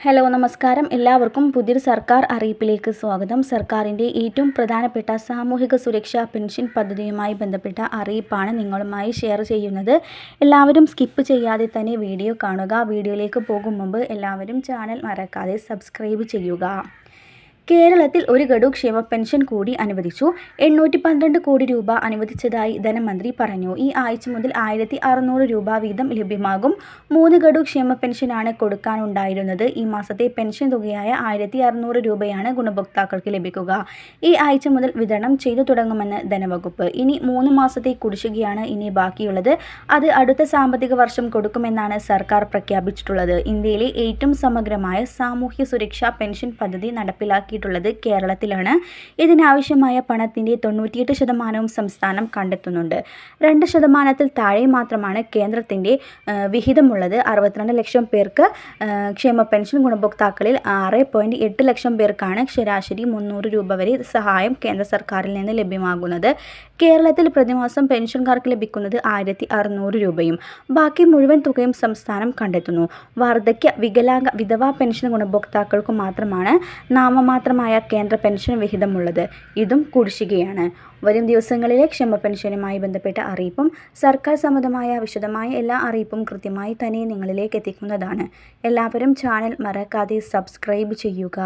Hello നമസ്കാരം. എല്ലാവർക്കും പുതിയൊരു സർക്കാർ അറിയിപ്പിലേക്ക് സ്വാഗതം. സർക്കാരിൻ്റെ ഏറ്റവും പ്രധാനപ്പെട്ട സാമൂഹിക സുരക്ഷാ പെൻഷൻ പദ്ധതിയുമായി ബന്ധപ്പെട്ട അറിയിപ്പാണ് നിങ്ങളുമായി ഷെയർ ചെയ്യുന്നത്. എല്ലാവരും സ്കിപ്പ് ചെയ്യാതെ തന്നെ വീഡിയോ കാണുക. വീഡിയോയിലേക്ക് പോകും മുമ്പ് എല്ലാവരും ചാനൽ മറക്കാതെ സബ്സ്ക്രൈബ് ചെയ്യുക. കേരളത്തിൽ ഒരു ഗഡു ക്ഷേമ പെൻഷൻ കൂടി അനുവദിച്ചു. 812 കോടി രൂപ അനുവദിച്ചതായി ധനമന്ത്രി പറഞ്ഞു. ഈ ആഴ്ച മുതൽ 1600 രൂപ വീതം ലഭ്യമാകും. 3 ഗഡു ക്ഷേമ പെൻഷനാണ് കൊടുക്കാനുണ്ടായിരുന്നത്. ഈ മാസത്തെ പെൻഷൻ തുകയായ 1600 രൂപയാണ് ഗുണഭോക്താക്കൾക്ക് ലഭിക്കുക. ഈ ആഴ്ച മുതൽ വിതരണം ചെയ്തു തുടങ്ങുമെന്ന് ധനവകുപ്പ്. ഇനി 3 മാസത്തെ കുടിശ്ശികയാണ് ഇനി ബാക്കിയുള്ളത്. അത് അടുത്ത സാമ്പത്തിക വർഷം കൊടുക്കുമെന്നാണ് സർക്കാർ പ്രഖ്യാപിച്ചിട്ടുള്ളത്. ഇന്ത്യയിലെ ഏറ്റവും സമഗ്രമായ സാമൂഹ്യ സുരക്ഷാ പെൻഷൻ പദ്ധതി നടപ്പിലാക്കി കേരളത്തിലാണ്. ഇതിനാവശ്യമായ പണത്തിൻ്റെ 98% സംസ്ഥാനം കണ്ടെത്തുന്നുണ്ട്. 2% താഴെ മാത്രമാണ് കേന്ദ്രത്തിൻ്റെ വിഹിതമുള്ളത്. 62 ലക്ഷം പേർക്ക് ക്ഷേമ പെൻഷൻ ഗുണഭോക്താക്കളിൽ 6.8 ലക്ഷം പേർക്കാണ് ശരാശരി 300 രൂപ വരെ സഹായം കേന്ദ്ര സർക്കാരിൽ നിന്ന് ലഭ്യമാകുന്നത്. കേരളത്തിൽ പ്രതിമാസം പെൻഷൻകാർക്ക് ലഭിക്കുന്നത് 1600 രൂപയും ബാക്കി മുഴുവൻ തുകയും സംസ്ഥാനം കണ്ടെത്തുന്നു. വാർദ്ധക്യ, വികലാംഗ, വിധവാ പെൻഷൻ ഗുണഭോക്താക്കൾക്കു മാത്രമാണ് നാമമാത്രമായ കേന്ദ്ര പെൻഷൻ വിഹിതമുള്ളത്. ഇതും കുടിശ്ശികയാണ്. വരും ദിവസങ്ങളിലെ ക്ഷേമ പെൻഷനുമായി ബന്ധപ്പെട്ട അറിയിപ്പും സർക്കാർ സംബന്ധമായ വിശദമായ എല്ലാ അറിയിപ്പും കൃത്യമായി തന്നെ നിങ്ങളിലേക്ക് എത്തിക്കുന്നതാണ്. എല്ലാവരും ചാനൽ മറക്കാതെ സബ്സ്ക്രൈബ് ചെയ്യുക.